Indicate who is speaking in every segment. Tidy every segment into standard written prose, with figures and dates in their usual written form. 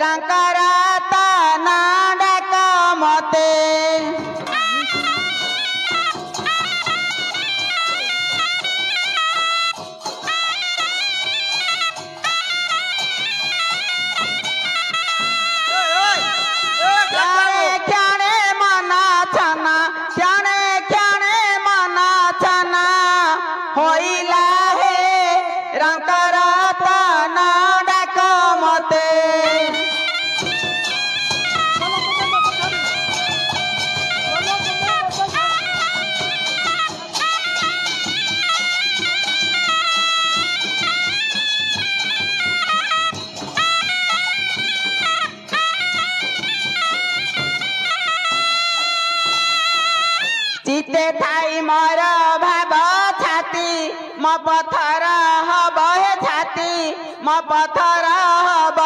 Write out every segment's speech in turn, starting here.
Speaker 1: रंकराता ना डाक मते चिते थाई मोर भाव छाती म पथर हब हे छाती म पथर हब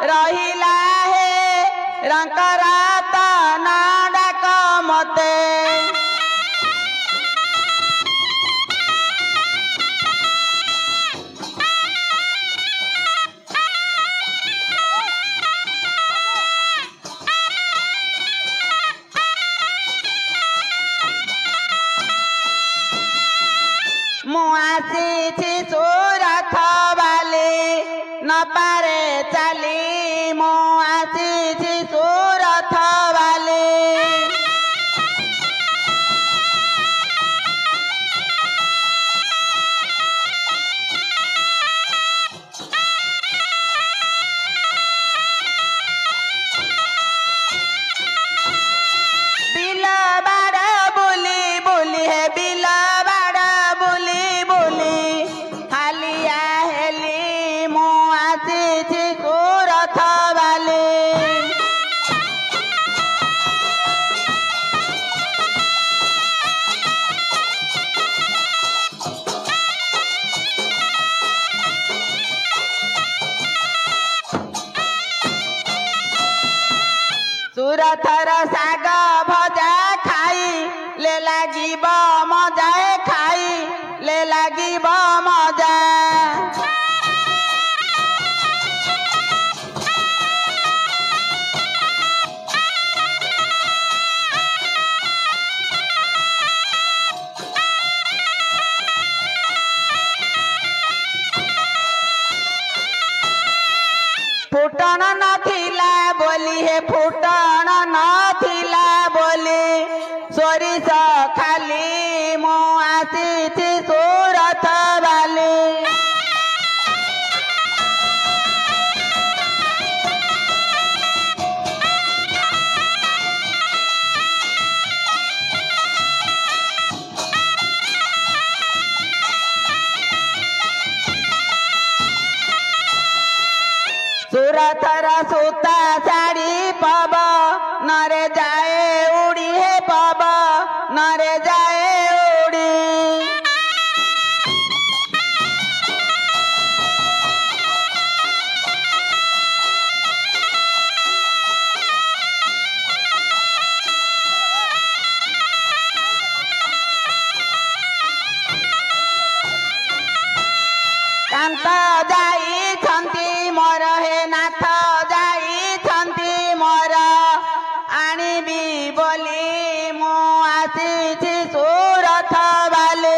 Speaker 1: रहिला हे रंकराता ना डाक मते मु आसी सुरथ बाली न पारे चाली मु आसी सुरथ बाली बिल बाड़ बुली बुली है बिल बाड़ बुली बुली हालिया हेली मु आसी सुरथ बाली सुरथर साग भजा खाई ले लागिब मजा खाई ले लागिब मजा फुटन नथिला बोली हे फुटन नथिला बोली सोरिष खाली मु आसी सुरथ बाली सुरथर सूता साड़ी पब नरे जाए उड़ी हे पब नरे जाए उड़ी कांत जाई छंती मोर हे नाथ जाई छंती मोर आनिबी बोली मु आसी सुरथ बाली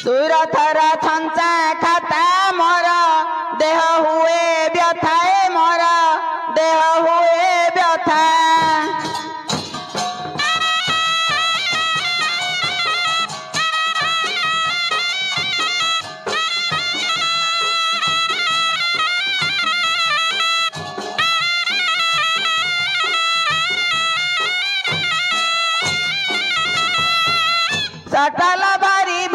Speaker 1: सुरथर छंचा खाता मोर देह हुए व्यथाए मोर देह हुए व्यथा सटल बारी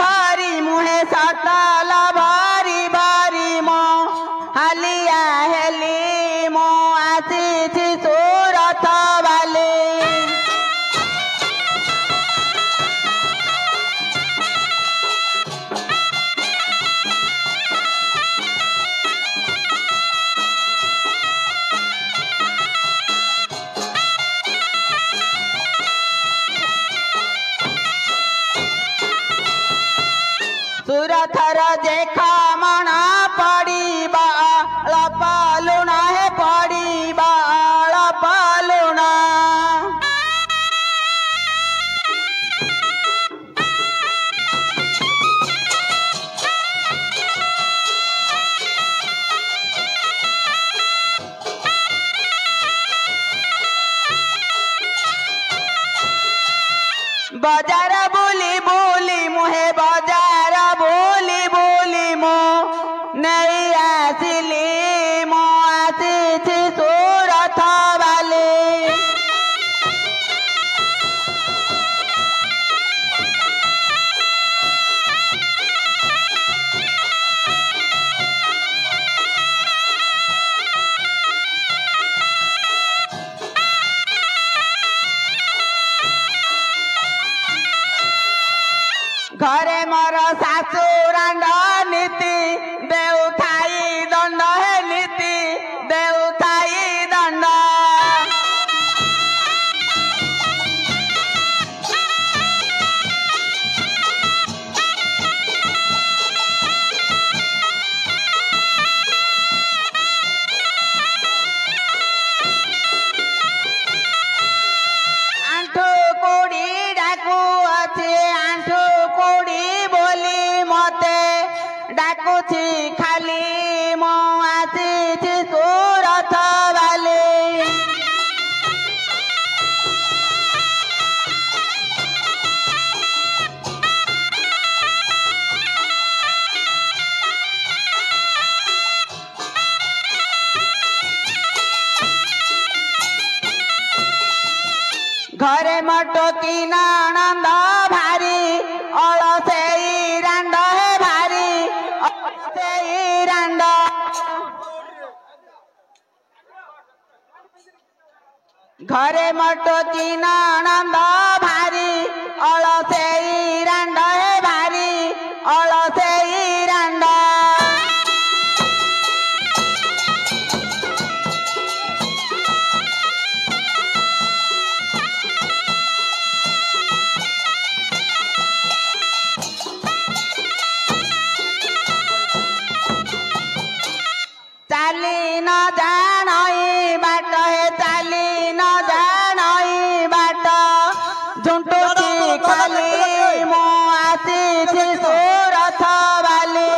Speaker 1: जे खमण पड़िबा अळप लुण हे पड़िबा अळप लुण बजार बुली बुली मुहे बजार बुली बुली मु नहीं आसिली मु आसी सूरत वाली घरे मोर सासू रांड नीति देउथाई दंड हे नीति देउथाई दंड आंठू कोड़ी डाकू अच्छे आंठू कोड़ी बोली मते डाकुछि खाली मो आसी सूरत वाली घरे मटो की नंद भारी अलसेई रांड हे भारी अलसेई रांड घरे मटो की नंद भारी अलसेई रांड हे भारी अलसेई रांड चाली न जानई बाट हे चाली न जानई बाट झुंटुची खाली मो आसी सूरत वाली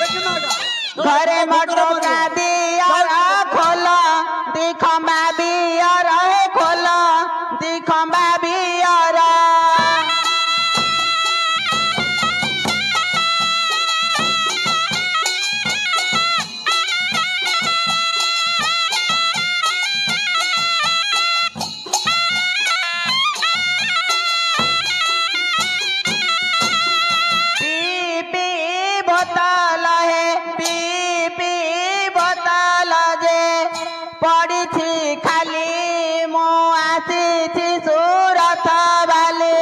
Speaker 1: घरे मटो का दियर खोल दिखंबा बियर हे खोल दिखंबा बियर बोतल है पी बोतल जे पड़ी खाली मो आसी सूरत वाली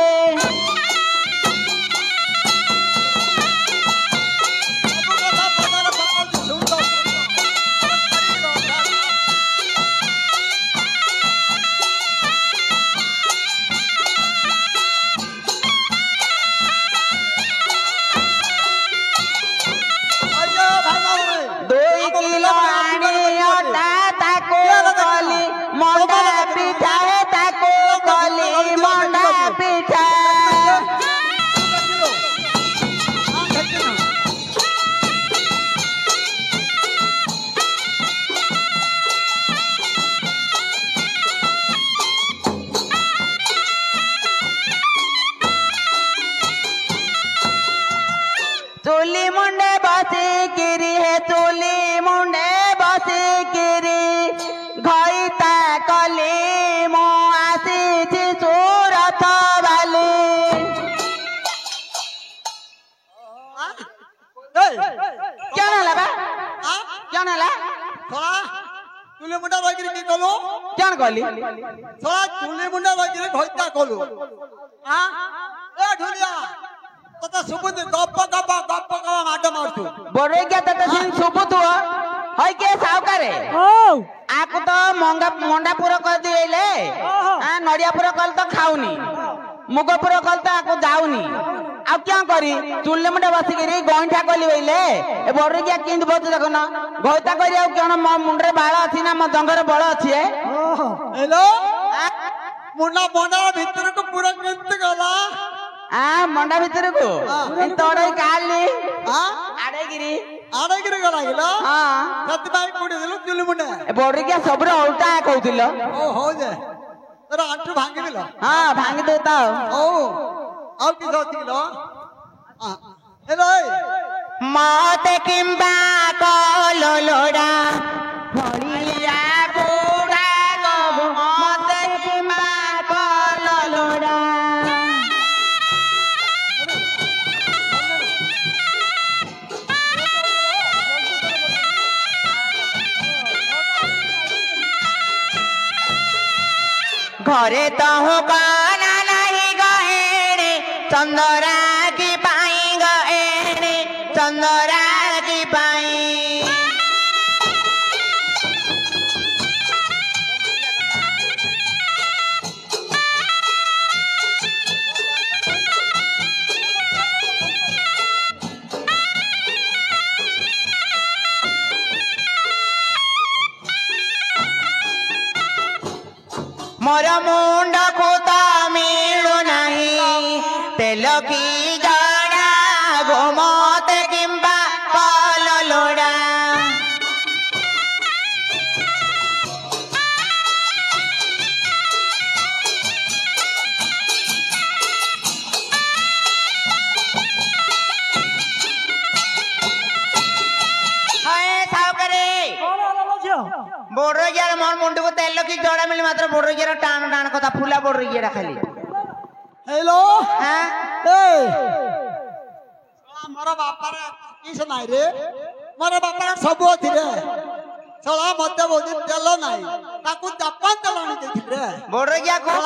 Speaker 1: चूली मुंडे बसी किरी है चूली मुंडे बसी किरी घईता कली मो आसी सूरत वाली क्या नाला बा क्या नाला
Speaker 2: चुली मुंडा रही की कलु
Speaker 1: क्या कहली
Speaker 2: थोड़ा चुली मुंडा रही घोटा कलु हाँ ए ढुलिया तो सुबुद गप्प गप्प माट मारतु
Speaker 1: बड़े क्या तते सिंह सुबुत हुआ हई के सावकारे आकु तो मंडा पूरा कर दिले हां नडिया पूरा कल तो खाऊनी मुग पूरा कल तो आकु जाऊनी आ क्या करी चुल्ले मुंडे बसी करी गइठा कली बइले ए बड़े क्या किंद बत देखो ना गइता करी आ केन मुंडरे बाळ अछि ना म जंगर बळ अछि
Speaker 2: हेलो मुंडा मुंडा भीतर को पूरा किंत गला
Speaker 1: आ मंडा भीतर को तोड़े काली
Speaker 2: हां आड़े गिरी गला गेलो
Speaker 1: हां
Speaker 2: सत बाई कुडी दिलो चुली मुंडे
Speaker 1: ए बड़े क्या सबरे उल्टा कहतिलो
Speaker 2: ओ हो जे तोरा आंटू भांगी दिलो
Speaker 1: हां भांगी देता
Speaker 2: ओ अब की सोच लो हेलो
Speaker 1: मत किंबा कलो लोड़ा भड़िया बुड़ा गो मत किंबा कलो लोड़ा घरे तो हो गाना नहीं गए चंदरा की पाई गए चंदरा की पाई मोर मुंड को तो मिलू नहीं तेल की जड़ा गो मत किंबा कल लोड़ा बोर्डर गियर मोर मुंड को तेल की जड़ा मिली मात्र बोर्डर गियर टाण टाण कथा फुला बोर्डर गियर खाली
Speaker 2: हेलो
Speaker 1: हां
Speaker 2: ए मोर बापार की सुनाई रे मोर बापार सब होती रे सला मते बोदी तेल नाही ताकू जापान तेल आनी देथि रे
Speaker 1: बोर्डर गिया को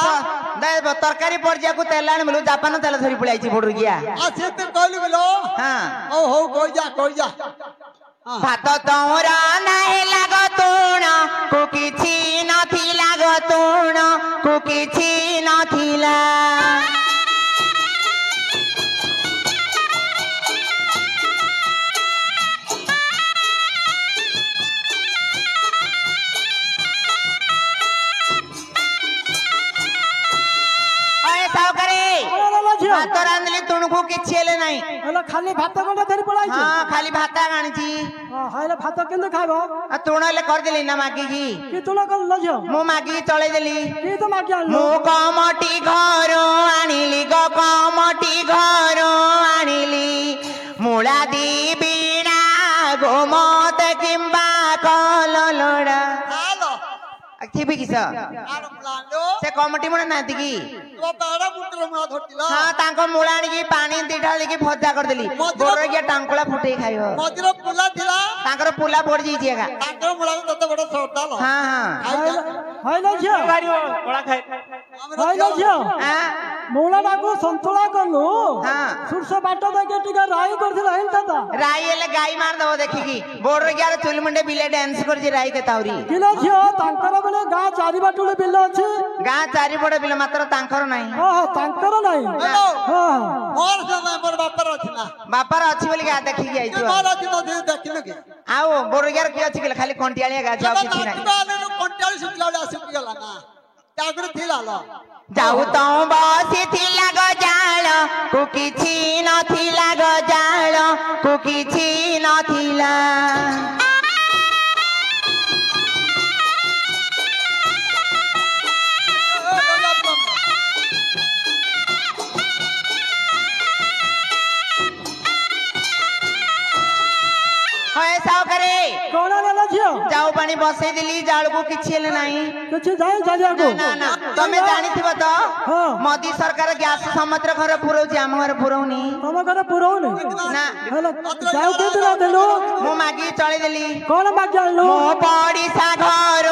Speaker 1: दे तरकारी पर्जिया को तेल आनी मिलु जापान तेल धरी पळाई छि बोर्डर गिया
Speaker 2: आ से ते कहलु गेलो
Speaker 1: हां
Speaker 2: ओ हो कोई जा
Speaker 1: भात तोरा नाही लागतुण को किछि नथि लागतुण को किछि नथिला ओए सावकारी भात रांधली तुणको किछि हेले नाही
Speaker 3: हेलो खाली भात कोन धरि पळाई छी
Speaker 1: हां खाली भात आनिछि
Speaker 3: हाइले भात केंदे खाइबो
Speaker 1: आ तुणले कर देली ना मागी
Speaker 3: की तुण कर लजो
Speaker 1: मो मागी चले देली
Speaker 3: की तो मागी आलो
Speaker 1: मो कमटी घर आनिली गो कमटी घर आनिली मुळा दी बीणा गो मत किंबा कल लोड़ा
Speaker 2: हेलो
Speaker 1: थिबी किस
Speaker 2: आर प्लानो
Speaker 1: से कमटी मुळा नाती की
Speaker 2: तो ताड़ा मुटर मुळा धरतिला
Speaker 1: हां तांको मुळाणी की पानी दिठा लेके भजा कर देली बोर के टांकुला फुटे खाइबो
Speaker 2: मजरो पुला थिला
Speaker 1: तांकर पुला पड़ जी जेगा
Speaker 2: तांकर मुळा तते बड़ सोटालो
Speaker 1: हां हां
Speaker 3: हाइले झियो
Speaker 1: बड़ा खाइ
Speaker 3: हाइले झियो
Speaker 1: हां
Speaker 3: मोला डाको संतुला करनु
Speaker 1: हां
Speaker 3: सुरसो बाटो देके टिका राई करथिला हेन था
Speaker 1: राई एले गाई मार दबो देखि की बोर के चुल मुंडे बिले डांस कर जी राई के ताउरी
Speaker 3: किलो झियो तांकर बोले गां चारि बाटुले बिल अछि
Speaker 1: गां चारि बडे बिले मात्र तांकर नाही
Speaker 3: हां तांकर नाही
Speaker 2: हेलो
Speaker 3: हां
Speaker 2: मोर समय मोर बापर अछिना
Speaker 1: बापर अछि बोली गा देखि गई
Speaker 2: के मोर अछि तो देखिन के
Speaker 1: आओ बोर के की अछि खाली कंटियालिया गा जाओ किछि नाही
Speaker 2: बाने कंटाळी सुटला आसी गेला ना तागर थिला ल
Speaker 1: जाऊ तो बसी थिला गो जाळ को किछि नथिला गो जाळ को किछि नथिला होय सावकारे
Speaker 3: कोन वाला झियो
Speaker 1: जाऊ पानी बसई दिली जाळ को किछि हेले नाही
Speaker 3: किछि जाय जालिया को
Speaker 1: ना ना तमे जानिथिबो तो
Speaker 3: हां
Speaker 1: मोदी सरकार गैस समुद्र घर पुरौछि हम घर पुरौनी
Speaker 3: तम घर पुरौनी
Speaker 1: ना
Speaker 3: हेलो जाऊ के दिला देलो
Speaker 1: मो मागी चले देली
Speaker 3: कोन मागी आलो
Speaker 1: मो पड़िसा घर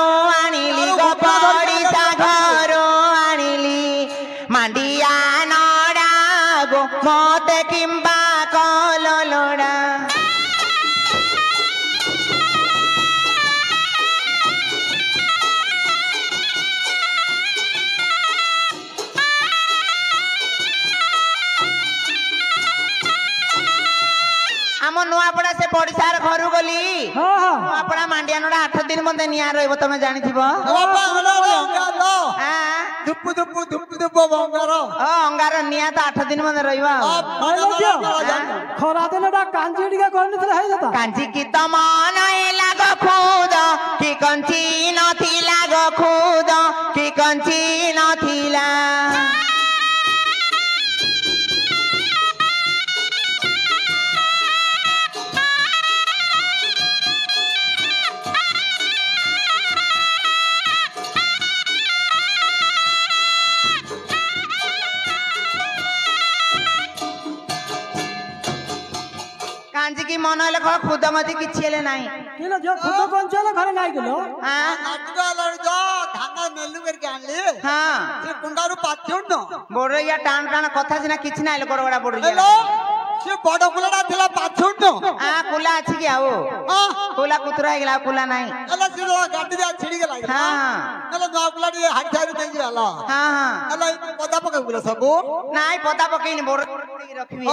Speaker 1: ବୋଲି ଆପଣ ମାଣ୍ଡିଆ ନଡା 8 ଦିନ ମତେ ନିଆଁ ରହିବ ତମେ ଜାଣିଥିବ ଅଙ୍ଗାର ନିଆଁ ତ 8 ଦିନ ମତେ ରହିବ
Speaker 3: ଖରା ଦିନଟା କାଞ୍ଜି ଟିକେ କରିନଥିଲେ ହେଇଯାତା
Speaker 1: କାଞ୍ଜି କି ତମ ନଇଲା ଗ ଖୁଦ କି କଞ୍ଚି ନଥିଲା ଗ ଖୁଦ କି କଞ୍ଚି ନଥିଲା କାଞ୍ଜି କି ମନ ହେଲେ କହ ଖୁଦ ମତି କିଛି ହେଲେ ନାହିଁ
Speaker 3: କିଲୋ ଯୋ ଖୁଦ କଞ୍ଚି ହେଲେ ଘରେ ନାଇଁ କିଲୋ
Speaker 2: ଧାନ ମେଲୁ କରିକି ଆଣିଲି
Speaker 1: ହଁ
Speaker 2: ସେ କୁଣ୍ଡାରୁ ପାଛୁଣ
Speaker 1: ବଡଇଆ ଟାଣ ଟାଣ କଥା ସିନା କିଛି ନାହିଁ ଲୋକ ଗୋଡା ବଡଇଆ
Speaker 2: ସେ ବଡ କୁଲାଟା ଥିଲା ପାଛୁଣ
Speaker 1: କୁଲା ଅଛି କି ଆଉ କୁଲା କୁତୁରା ହେଇଗଲା ଆଉ କୁଲା ନାହିଁ
Speaker 2: ହେଲା ସେ ଗାଡି ଯା ଛିଡି ଗଲା
Speaker 1: ହଁ
Speaker 2: ହେଲା ନୂଆ କୁଲା ଟିକେ ହାଡି ଛାଡି ଦେଇ ଗଲା
Speaker 1: ହଁ ହଁ
Speaker 2: ହେଲା ପଦା ପକେଇବୁଲା ସବୁ
Speaker 1: ନାଇଁ ପଦା ପକେଇନି ବଡ ରଖିବି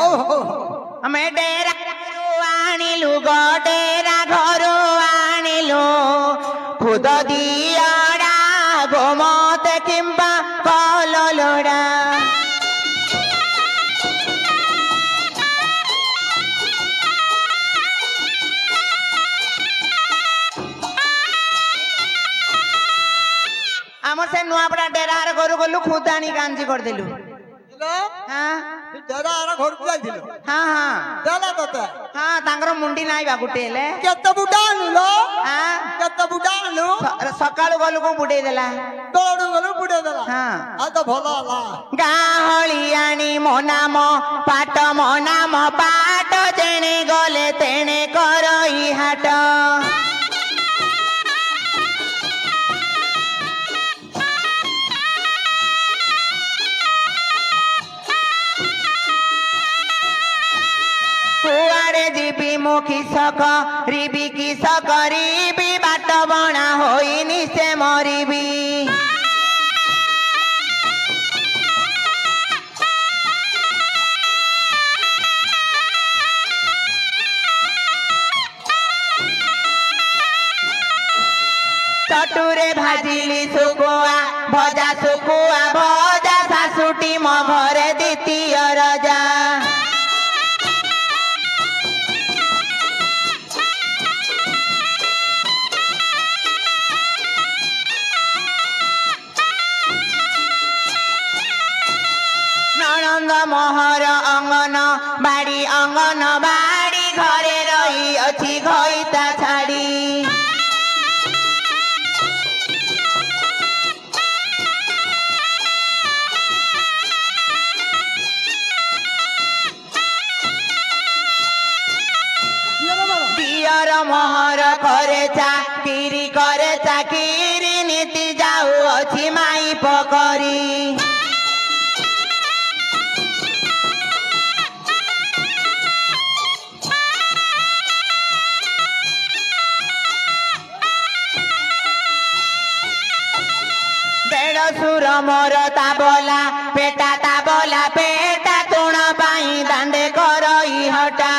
Speaker 1: ଆମେ ଡେରା ଆଣିଲୁ ଗଡେରା ଘରୁ ଆଣିଲୁ ଖୁଦ ଦିଅଡା ଗୋମତେ କିମ୍ବା କଲଲୋଡା ଆମର ସେ ନୂଆପଡା ଡେରାର ଘରୁ ଗଲୁ ଖୁଦ ଆଣି କାଞ୍ଜି କରିଦେଲୁ
Speaker 2: ଘରକୁ ଯାଇଥିଲ
Speaker 1: ହଁ ହଁ
Speaker 2: ଦେଲା ତତେ
Speaker 1: ହଁ ତାଙ୍କର ମୁଣ୍ଡି ନାହିଁ ବା ଗୋଟେ ହେଲେ
Speaker 2: କେତେ ବୁଡା ଆଣିଲ କେତେ ବୁଡା ଆଣିଲୁ
Speaker 1: ସକାଳୁ ଗଲୁ କଣ ବୁଡେଇ ଦେଲା
Speaker 2: ଦୌଡୁ ଗଲୁ ବୁଡେଇ ଦେଲା
Speaker 1: ହଁ
Speaker 2: ଆଉ ତ ଭଲ ହେଲା
Speaker 1: ଗାହଳି ଆଣି ମୋ ନାମ ପାଟ ଯେଣେ ଗଲେ ତେଣେ କରଇ ହାଟ କୁଆଡେ ଯିବି ମୁଁ କିସ କରିବି ବାଟ ବଣା ହୋଇନି ସେ ମରିବି ଚଟୁରେ ଭାଜିଲି ଶୁଖୁଆ ଭଜା ଶାଶୁଟି ମୋ ଘରେ ଦ୍ୱିତୀୟ ରଜା ନଣନ୍ଦ ମୋହର ଅଙ୍ଗନ ବାଡି ଘରେ ରହି ଅଛି ଘଇତା ଛାଡି ଦିଅର ମୋହର କରେ ଚାକିରି ନୀତି ଯାଉଅଛି ମାଇ ପକରି ସୁର ମୋର ତାବଲା ପେଟା ତୁଣ ପାଇଁ ଦାଣ୍ଡେ କରଇ ହଟା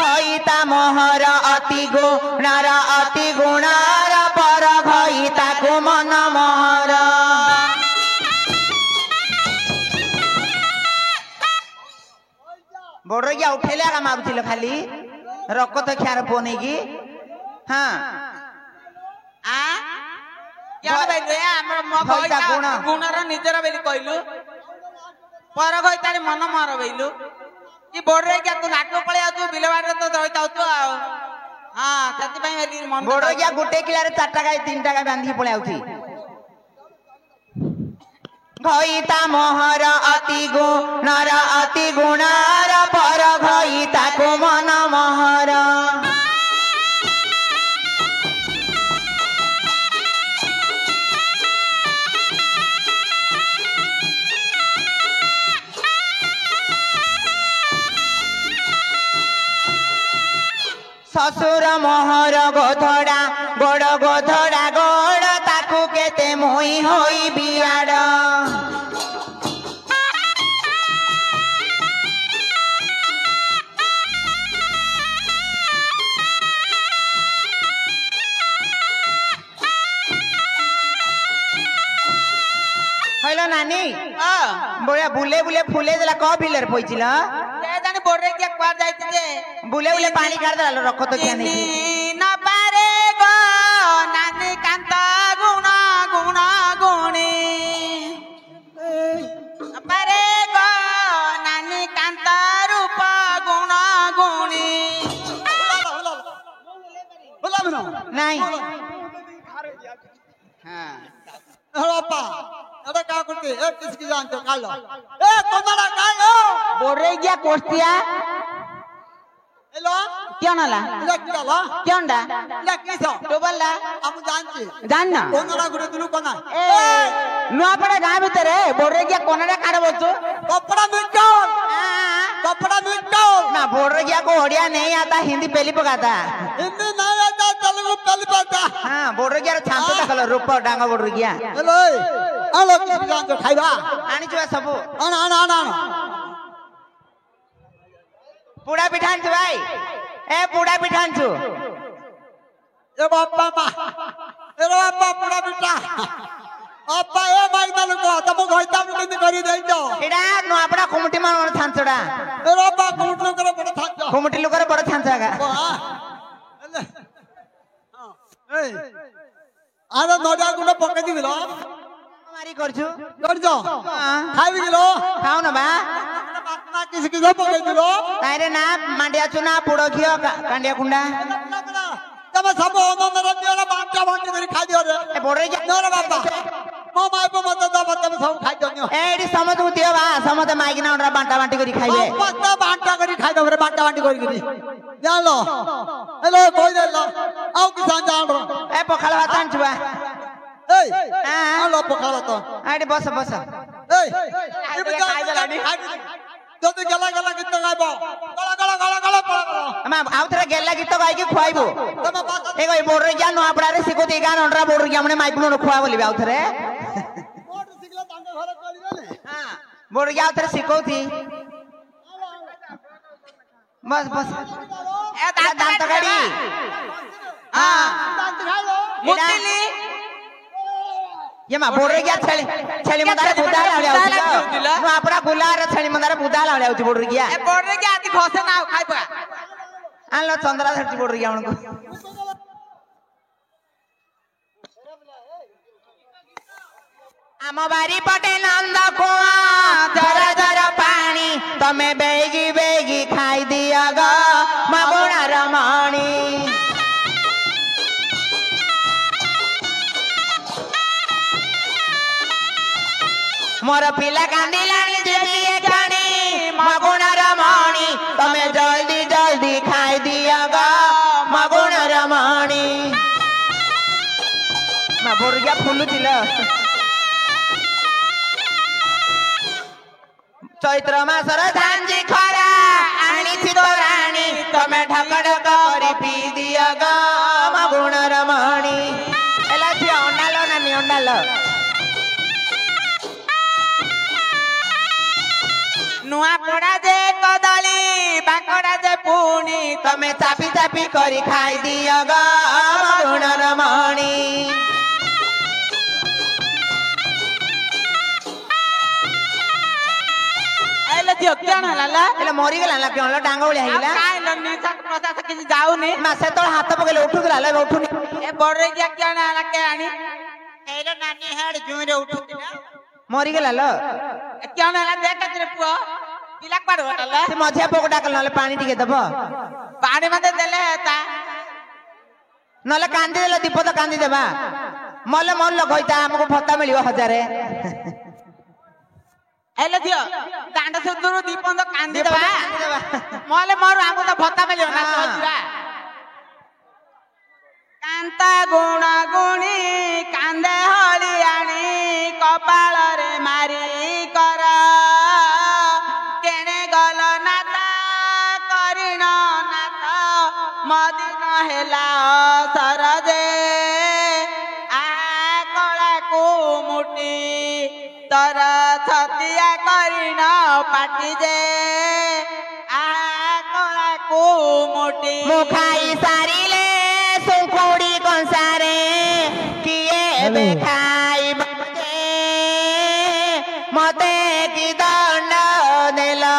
Speaker 1: ଘଇତା ମୋହର ଅତି ଗୁଣର ପର ଘଇତାକୁ ମନ ମୋହର ବଡଇଆ ଉଠେଇଲେ ଆକା ମାରୁଥିଲ ଖାଲି ରକତ ଖିଆର ପୁଅ ନେଇକି ହଁ
Speaker 4: ଗୁଣର ନିଜର ବୋଲି କହିଲୁ ପର ଘଇତାରେ ମନ ମର ବେଇଲୁ କି ବଡଇଆ ତୁ ନାଟକ ପଳେଇ ଆଉଛୁ ବିଲବାଡରେ ତ ରହିଥାଉଛୁ ଆଉ ହଁ ସେଥିପାଇଁ
Speaker 1: ବଡଇଆ ଗୋଟେ କିଲାରେ 4ଟା ଗାଈ 3ଟା ଗାଈ ବାନ୍ଧିକି ପଳେଇ ଆଉଛି ଘଇତା ମୋହର ଅତି ଗୁଣର ପର ଘଇତାକୁ ମନ ମୋହର শ্বশুর মোহর গোধড়া গোড় গোধড়া গোড় তাকু কেতে মুই হই বিয়াড় হইল নানি বড়িয়া বুলে বুলে ফুলে দেলা ক বিলের পইছিল
Speaker 4: জানি বড়রে কি কুয়া যাইছে যে
Speaker 1: বুলে বুলে পানি কাট দেলা রক্ষ তো কেন
Speaker 4: না পারে গো নানি কান্তা গুণ গুণ গুণী পারে গো নানি কান্তা রূপ গুণ গুণী
Speaker 1: নাই
Speaker 4: হ্যাঁ
Speaker 2: বাবা এটা কা করতে এ কিসকি জানতো কালো এ তোমারা কালো
Speaker 1: বড়রে গিয়া কোস্তিয়া
Speaker 2: এলো
Speaker 1: কেন আলা
Speaker 2: এটা কি হলো
Speaker 1: কেনডা
Speaker 2: এটা কিসো
Speaker 1: ডোবাল্লা
Speaker 2: আমি জানছি
Speaker 1: জান না
Speaker 2: কোনরা করে দিলু কোনা
Speaker 1: এ নুয়াপড়া গাঁ ভিতরে বড়রে গিয়া কোনটা কাড় বলছো
Speaker 2: কপড়া মিটো
Speaker 1: না বড়রে গিয়া को ओडिया नहीं आता हिंदी पहली पकाता
Speaker 2: हिंदी नहीं आता तेलुगु पहली पता
Speaker 1: हाँ बड़रे गिया छांतो देखलो रूप डांगा बड़रे गया
Speaker 2: हेलो आलो किसकी जानतो खाइबा
Speaker 1: आनी छुआ सबु
Speaker 2: आना आना आना
Speaker 1: पुड़ा पिठान छु भाई ए पुड़ा पिठान छु
Speaker 2: ए बाप्पा मा ए बाप्पा पुरा बिटा अप्पा ए माई दल को तब गइता केंदी करी देइतो
Speaker 1: एडा नो आपडा कुमटी मान छांचडा
Speaker 2: ए बाप्पा कुमटलो करे बड़ थांचो
Speaker 1: कुमटी लोकर बड़ छांचागा
Speaker 2: ए आरे नडा गुण पके दिलो
Speaker 1: मारी करछु
Speaker 2: करजो खाइबि गिलो
Speaker 1: खाओ ना बा
Speaker 2: बापना किसकी जो पके दिलो
Speaker 1: तारे ना मांडिया चुना पुड़ो खियो कांडिया कुंडा
Speaker 2: तब सब ओनन दियोला बांटा बांटी करी खाइ दियो रे
Speaker 1: ए बड़रे गया
Speaker 2: नरे बाप्पा मो माई पे मत दब तब सब खाइ दियो
Speaker 1: ए एडी समझ उतियो बा समझ माइक ना ओडा बांटा बांटी करी खाइबे
Speaker 2: बाप्पा बांटा करी खाइ दो रे बांटा बांटी करी जान लो हेलो कोई दे लो आउ किसान जान रो
Speaker 1: ए पखाल भात आन छुआ
Speaker 2: ए आलो पखाल तो
Speaker 1: आडी बस बस
Speaker 2: ए खाइ दे लाडी যদি গলা গলা গীত গাইব গলা গলা গলা গলা গলা
Speaker 1: আমা আউথরে গেলা গীত গাইকি খুয়াইবো
Speaker 2: তবে বাত
Speaker 1: ए गई बड़रे गया नो आपडारे सिकोती गान ओनरा बड़रे गया हमने माइक नो खुआ बोलिबे आउथरे
Speaker 2: मोट सिगला तांगे घरे करिले ने
Speaker 1: हां बड़रे गया आउथरे सिकोती बस बस
Speaker 4: ए
Speaker 1: दांत गाड़ी
Speaker 4: हां
Speaker 2: दांत खाइलो
Speaker 4: मुतिली
Speaker 1: ये मा बड़रे गया छेली मदारे बुदा लाले आउती नो आपडा गुलार छेली मदारे बुदा लाले आउती बड़रे गया
Speaker 4: ए बड़रे के आदि घसे ना खाइबा
Speaker 1: आलो चंद्रा धरती बड़रे गया उनको आम बारी पटे नंद कुआ जरा जरा पानी तमे बेगी बेगी खाई दिया ग मगुणा रमणी मोर पिला कांदिलानी देवी खानी मगुणा रमणी तमे जल्दी जल्दी खाई दिया ग मगुणा रमणी मा बोरगिया फुलुतिल चैत्र मासर झांजी खरा आनी तोराणी तमे ढकढक करी पी दिया ग मगुण रमणी एला थी अंडालो नानी अंडालो
Speaker 4: नुआ पड़ा जे कदली बाकड़ा जे पुणी
Speaker 1: तमे चापी चापी करी खाई दिया ग मगुण रमणी
Speaker 4: आइले दियो केन हलाला
Speaker 1: एला मरी गेला ना केन डांग ओळी हाइला
Speaker 4: काय लन्नी सात प्रसाद किसी जाऊनी
Speaker 1: मासे तो हाथ पकेले उठुला ले उठुनी
Speaker 4: ए बड़रे के केन हला के आनी एला नानी हेड जुरे उठुती ना
Speaker 1: मरी गेला ल
Speaker 4: केन हला देख तेरे पुआ पिलाक पाड़ होटला
Speaker 1: से मझिया पोक डाकल नले पानी टिके दबो
Speaker 4: पानी मते देले हेता
Speaker 1: नले कांदी देले दीप तो कांदी देबा मले मन लगइता हमको भत्ता मिलियो 1000
Speaker 4: एले दियो दांड से दूर दीपन तो कांदी देबा मले मारू हमको तो भत्ता मिलियो ना सोचरा कांता गुणा गुणी कांदे हलियाणी कपाल रे मारी कर केने गल नाता करिण नाता मदी ମୁଟି ତର ଛତିଆ କରିନ ପାଟି ଯେ କଳାକୁ ମୁଟି
Speaker 1: ମୁଁ ଖାଇ ସାରିଲେ ଶୁଙ୍କୁଡ଼ି କଂସାରେ କିଏ ଏବେ ଖାଇବ ଯେ ମତେ କି ଦଣ୍ଡ ଦେଲ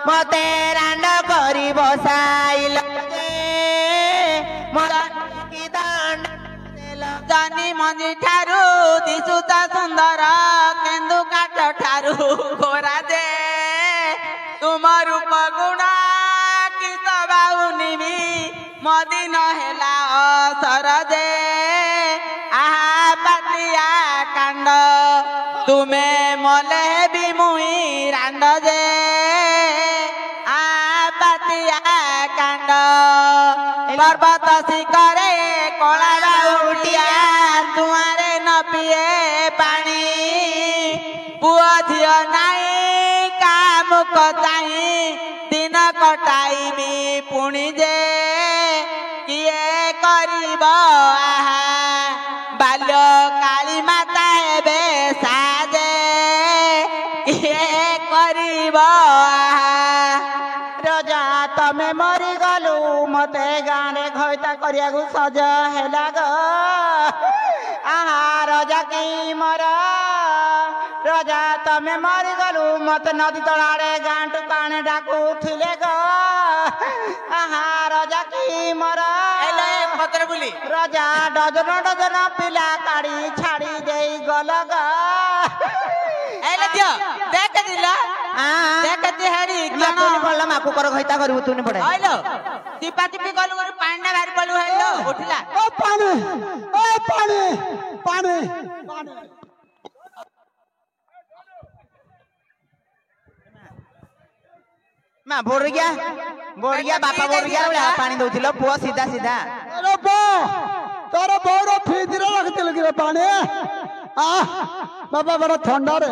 Speaker 1: ମତେ ରାଣ୍ଡ କରି ବସାଇଲ ଯେ ମତେ କି ଦଣ୍ଡ ଦେଲ
Speaker 4: ଜନି ମଞ୍ଜି ଠାରୁ ଦିଶୁତ ସୁନ୍ଦର କେନ୍ଦୁ କାଠ ଠାରୁ ଗୋରା ଯେ ତୁମ ରୂପ ଗୁଣ କି ସବାଉନିବି ମଦିନ ହେଲା ଅସର ଯେ ଆହା ପାତିଆ କାଣ୍ଡ ତୁମେ ମଲେ ବି ମୁଇଁ ରାଣ୍ଡ ଯେ ପାତିଆ କାଣ୍ଡ ପର୍ବତ ଶିଖରେ କଳା ବାଉଟିଆ ତୁଆରେ ନ ପିଏ ପାଣି ପୁଅ ଝିଅ ନାଇଁ କାମୁକ ଚାହିଁ ଦିନ କଟାଇବି ପୁଣି ଯେ କିଏ କରିବ ଆହା ବାଲ୍ୟ କାଳୀ ମାତା ହେବେ ସାଜେ କିଏ କରିବ ଆହା
Speaker 1: ରଜା ତମେ ମରିଗଲୁ ମତେ ଗାଁରେ ଘଇତା କରିବାକୁ ସଜ ହେଲା ଗ ଆହା ରଜା କି ମର ରଜା ତମେ ମରିଗଲୁ ମତେ ନଦୀ ତଳାରେ ଗାଁଠୁ ପାଣି ଡାକୁଥିଲେ ଗ ଆହା ରଜା କି ମର
Speaker 4: ପତ୍ର ବୁଲି
Speaker 1: ରଜା ଡଜନ ଡଜନ ପିଲା କାଢି ଛାଡି ଦେଇ ଗଲ ଗ
Speaker 4: ଦେଖ ଦିଲ ଦେଖ ତିହାରି
Speaker 1: ପଡିଲା ମାକୁ କର ଘଇତା କରିବୁ ତୁନି ପଡେ
Speaker 4: ହଇଲୋ ଟିପା ଟିପି କଲୁ ଗୋଟେ ପାଣିଟା ବାହାରି ପଡୁ ହେଲୋ ଉଠିଲା
Speaker 3: ଓ ପାଣି ପାଣି ପାଣି
Speaker 1: ମା ବୋରିଗିଆ ବାପା ବୋରିଗିଆ ଭଳିଆ ପାଣି ଦଉଥିଲ ପୁଅ ସିଧା ସିଧା
Speaker 3: ଆରେ ବୋ ତୋର ବୋର ଫ୍ରିଜରେ ରଖିଥିଲୁ କି ପାଣି ବାବା ବଡ ଥଣ୍ଡାରେ